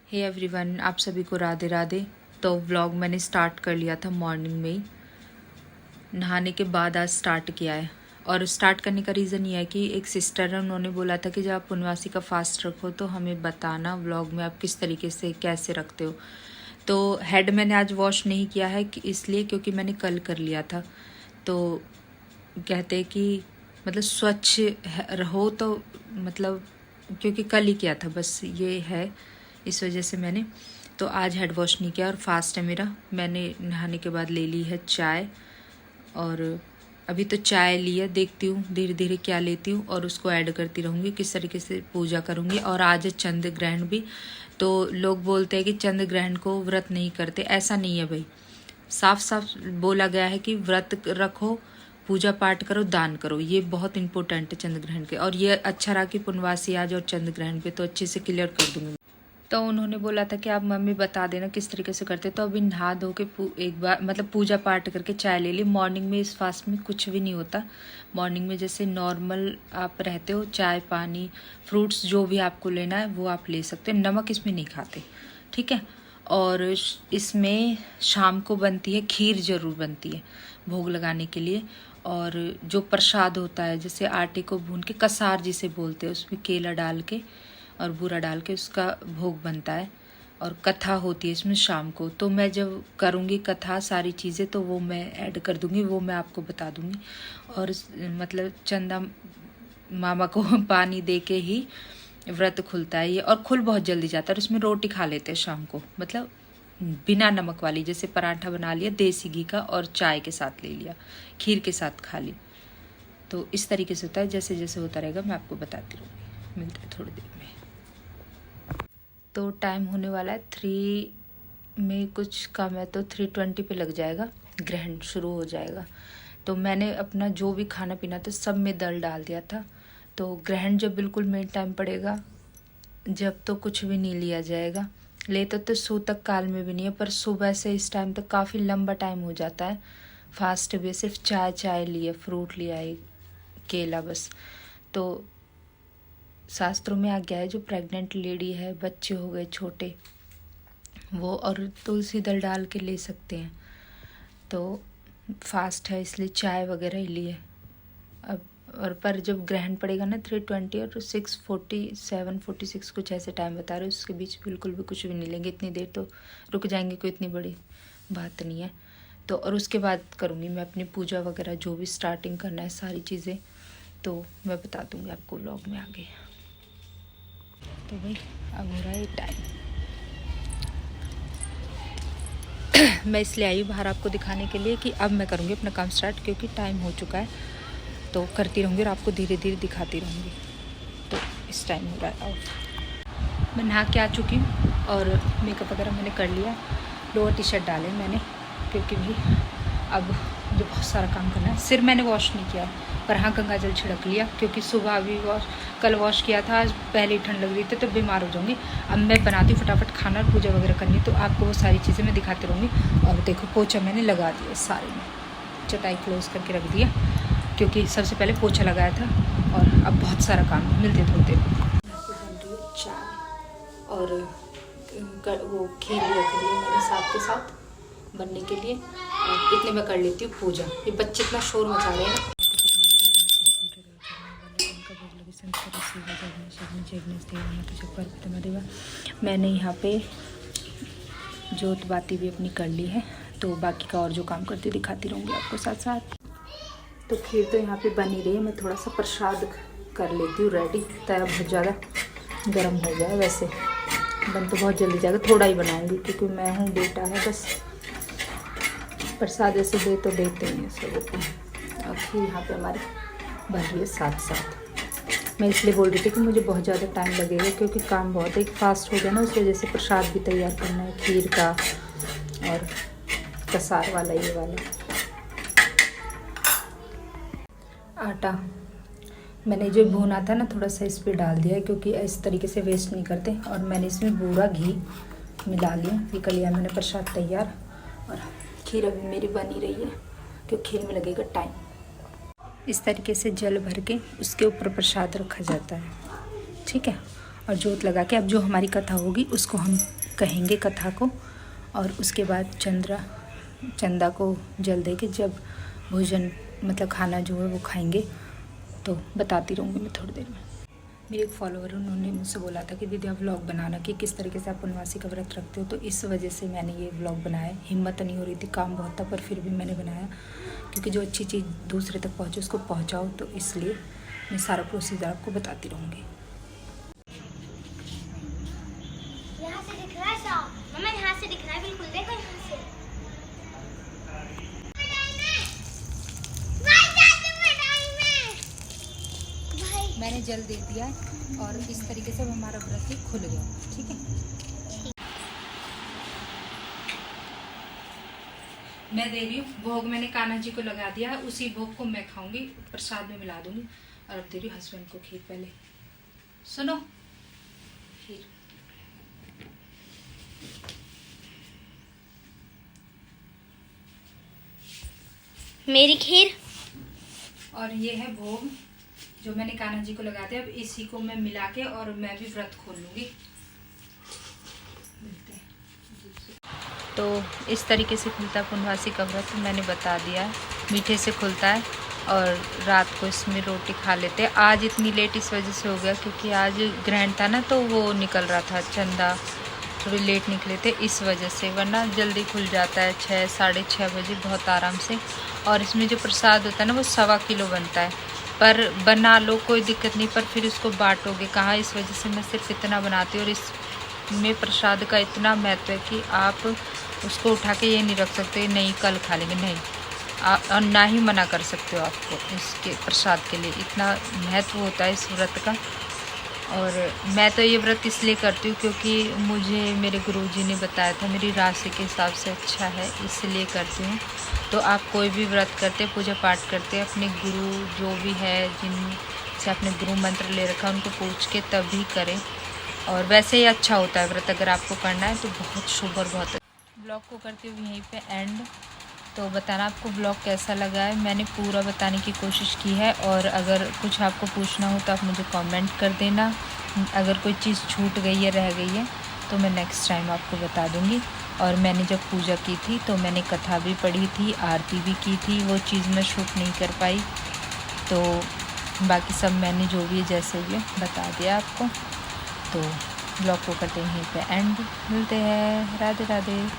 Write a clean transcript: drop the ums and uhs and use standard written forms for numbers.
Hey everyone, आप सभी को राधे राधे। तो व्लॉग मैंने स्टार्ट कर लिया था मॉर्निंग में ही, नहाने के बाद आज स्टार्ट किया है। और स्टार्ट करने का रीज़न ये है कि एक सिस्टर है, उन्होंने बोला था कि जब आप पूर्णमासी का फास्ट रखो तो हमें बताना व्लॉग में आप किस तरीके से कैसे रखते हो। तो हेड मैंने आज वॉश नहीं किया है इसलिए क्योंकि मैंने कल कर लिया था। तो कहते हैं कि मतलब स्वच्छ रहो, तो मतलब क्योंकि कल ही किया था, बस ये है, इस वजह से मैंने तो आज हेड वॉश नहीं किया और फास्ट है मेरा। मैंने नहाने के बाद ले ली है चाय, और अभी तो चाय ली है, देखती हूँ धीरे धीरे क्या लेती हूँ और उसको ऐड करती रहूँगी, किस तरीके से पूजा करूँगी। और आज है चंद्र ग्रहण भी, तो लोग बोलते हैं कि चंद्र ग्रहण को व्रत नहीं करते, ऐसा नहीं है भाई। साफ साफ बोला गया है कि व्रत रखो, पूजा पाठ करो, दान करो, ये बहुत इंपॉर्टेंट है चंद्र ग्रहण के। और ये अच्छा रहा कि पूर्णवासी आज और चंद्र ग्रहण पे, तो अच्छे से क्लियर कर दूँगी। तो उन्होंने बोला था कि आप मम्मी बता देना किस तरीके से करते। तो अभी नहा धो के एक बार मतलब पूजा पाठ करके चाय ले ली। मॉर्निंग में इस फास्ट में कुछ भी नहीं होता। मॉर्निंग में जैसे नॉर्मल आप रहते हो, चाय पानी फ्रूट्स जो भी आपको लेना है वो आप ले सकते हो। नमक इसमें नहीं खाते, ठीक है। और इसमें शाम को बनती है खीर, ज़रूर बनती है भोग लगाने के लिए। और जो प्रसाद होता है, जैसे आटे को भून के कसार जिसे बोलते हैं, उसमें केला डाल के और बूरा डाल के उसका भोग बनता है। और कथा होती है इसमें शाम को। तो मैं जब करूँगी कथा सारी चीज़ें तो वो मैं ऐड कर दूँगी, वो मैं आपको बता दूँगी। और मतलब चंदा मामा को पानी दे के ही व्रत खुलता है ये, और खुल बहुत जल्दी जाता है। और इसमें रोटी खा लेते हैं शाम को, मतलब बिना नमक वाली, जैसे पराठा बना लिया देसी घी का और चाय के साथ ले लिया, खीर के साथ खा ली। तो इस तरीके से होता है, जैसे जैसे होता रहेगा मैं आपको बताती रहूँगी। मिलते हैं थोड़ी देर में। तो टाइम होने वाला है 3 में कुछ कम है, तो 3:20 पे लग जाएगा, ग्रहण शुरू हो जाएगा। तो मैंने अपना जो भी खाना पीना था सब में दल डाल दिया था। तो ग्रहण जब बिल्कुल मेन टाइम पड़ेगा, जब तो कुछ भी नहीं लिया जाएगा। लेते तो सूतक काल में भी नहीं है, पर सुबह से इस टाइम तक काफ़ी लंबा टाइम हो जाता है। फास्ट भी सिर्फ चाय लिया, फ्रूट लिया, एक केला बस। तो शास्त्रों में आ गया है जो प्रेग्नेंट लेडी है, बच्चे हो गए छोटे, वो और तुलसी दल डाल के ले सकते हैं। तो फास्ट है इसलिए चाय वगैरह ही लिए अब। और पर जब ग्रहण पड़ेगा ना 3:20 और 6:47-46 कुछ ऐसे टाइम बता रहे, उसके बीच बिल्कुल भी कुछ भी नहीं लेंगे। इतनी देर तो रुक जाएंगे, कोई इतनी बड़ी बात नहीं है। तो और उसके बाद करूँगी मैं अपनी पूजा वगैरह, जो भी स्टार्टिंग करना है सारी चीज़ें, तो मैं बता दूँगी आपको व्लॉग में आगे। तो भाई अब हो रहा है टाइम। मैं इसलिए आई बाहर आपको दिखाने के लिए कि अब मैं करूँगी अपना काम स्टार्ट, क्योंकि टाइम हो चुका है। तो करती रहूँगी और आपको धीरे धीरे दिखाती रहूँगी। तो इस टाइम हो रहा है। मैं नहा के आ चुकी हूँ और मेकअप वगैरह मैंने कर लिया। लोअर टी शर्ट डाले मैंने, क्योंकि भाई अब जो बहुत सारा काम करना है। सिर मैंने वॉश नहीं किया, पर हाँ गंगा जल छिड़क लिया, क्योंकि सुबह भी कल वॉश किया था, आज पहले ही ठंड लग रही थी तो बीमार हो जाऊँगी। अब मैं बनाती हूँ फटाफट खाना और पूजा वगैरह करनी, तो आपको वो सारी चीज़ें मैं दिखाती रहूँगी। और देखो पोछा मैंने लगा दिया सारे में, चटाई क्लोज करके रख दिया, क्योंकि सबसे पहले पोछा लगाया था। और अब बहुत सारा काम, मिलते थोड़ी देर। चाय और वो खीर रख दी मैंने साथ के साथ बनने के लिए। इतने में कर लेती हूँ पूजा। ये बच्चे इतना शोर मचा रहे हैं। मैंने यहाँ पे जोत बाती भी अपनी कर ली है, तो बाकी का और जो काम करती दिखाती रहूँगी आपको साथ साथ। तो खीर तो यहाँ पे बनी रही है, मैं थोड़ा सा प्रसाद कर लेती हूँ रेडी, तवा बहुत ज़्यादा गर्म हो जाए। वैसे बन तो बहुत जल्दी जाएगा, थोड़ा ही बनाऊँगी क्योंकि मैं हूँ, बेटा है बस। प्रसाद ऐसे दे तो देते हैं सबों को। और खीर यहाँ पे हमारे बन रही है साथ साथ। मैं इसलिए बोल रही थी कि मुझे बहुत ज़्यादा टाइम लगेगा, क्योंकि काम बहुत है। एक फास्ट हो गया ना, उस वजह से प्रसाद भी तैयार करना है, खीर का और कसार वाला, ये वाला। आटा मैंने जो भूना था ना, थोड़ा सा इस पर डाल दिया है, क्योंकि इस तरीके से वेस्ट नहीं करते। और मैंने इसमें बूरा घी मिला लिया, ये कर लिया मैंने प्रसाद तैयार। और खीर अभी मेरी बनी रही है, क्योंकि खीर में लगेगा टाइम। इस तरीके से जल भर के उसके ऊपर प्रसाद रखा जाता है, ठीक है। और जोत लगा के अब जो हमारी कथा होगी उसको हम कहेंगे कथा को, और उसके बाद चंदा को जल देके जब भोजन मतलब खाना जो है वो खाएंगे तो बताती रहूँगी मैं थोड़ी देर में। मेरे एक फॉलोअर उन्होंने मुझसे बोला था कि दीदी आप व्लॉग बनाना कि किस तरीके से आप पूर्णमासी का व्रत रखते हो, तो इस वजह से मैंने ये व्लॉग बनाया। हिम्मत नहीं हो रही थी, काम बहुत था, पर फिर भी मैंने बनाया क्योंकि जो अच्छी चीज़ दूसरे तक पहुँचे उसको पहुँचाओ, तो इसलिए मैं सारा प्रोसीजर आपको बताती रहूँगी। यहाँ से दिख रहा है साफ, मम्मा यहाँ से दिख रहा है बिल्कुल, देखो यहाँ से। मैंने जल दे दिया और इस तरीके से हमारा व्रत ही खुल गया। ठीक है, मैं दे रही हूँ भोग, मैंने कान्हा जी को लगा दिया, उसी भोग को मैं खाऊंगी, प्रसाद में मिला दूंगी। और अब दे रही हूँ हस्बैंड को खीर। पहले सुनो, खीर मेरी खीर, और ये है भोग जो मैंने कान्हा जी को लगा दिया। अब इसी को मैं मिला के और मैं भी व्रत खोल लूँगी। तो इस तरीके से खुलता है पूर्णमासी का व्रत, मैंने बता दिया है। मीठे से खुलता है और रात को इसमें रोटी खा लेते हैं। आज इतनी लेट इस वजह से हो गया क्योंकि आज ग्रहण था ना, तो वो निकल रहा था, चंदा थोड़ी लेट निकले थे इस वजह से, वरना जल्दी खुल जाता है 6 साढ़े 6 बजे बहुत आराम से। और इसमें जो प्रसाद होता है ना वो 1.25 किलो बनता है, पर बना लो कोई दिक्कत नहीं, पर फिर उसको बांटोगे कहाँ, इस वजह से मैं सिर्फ इतना बनाती हूँ। और इसमें प्रसाद का इतना महत्व है कि आप उसको उठा के ये नहीं रख सकते नहीं कल खा लेंगे, नहीं, और ना ही मना कर सकते हो आपको इसके प्रसाद के लिए, इतना महत्व होता है इस व्रत का। और मैं तो ये व्रत इसलिए करती हूँ क्योंकि मुझे मेरे गुरुजी ने बताया था मेरी राशि के हिसाब से अच्छा है, इसलिए करती हूँ। तो आप कोई भी व्रत करते, पूजा पाठ करते, अपने गुरु जो भी है जिनसे आपने गुरु मंत्र ले रखा उनको पूछ के तभी करें। और वैसे ही अच्छा होता है व्रत, अगर आपको करना है तो बहुत शुभ और बहुत। ब्लॉग को करते हुए यहीं पे एंड। तो बताना आपको ब्लॉग कैसा लगा है, मैंने पूरा बताने की कोशिश की है। और अगर कुछ आपको पूछना हो तो आप मुझे कमेंट कर देना, अगर कोई चीज़ छूट गई है रह गई है तो मैं नेक्स्ट टाइम आपको बता दूँगी। और मैंने जब पूजा की थी तो मैंने कथा भी पढ़ी थी, आरती भी की थी, वो चीज़ मैं शूट नहीं कर पाई, तो बाकी सब मैंने जो भी जैसे भी बता दिया आपको। तो ब्लॉग को करते हैं यहीं पे एंड, मिलते हैं, राधे राधे।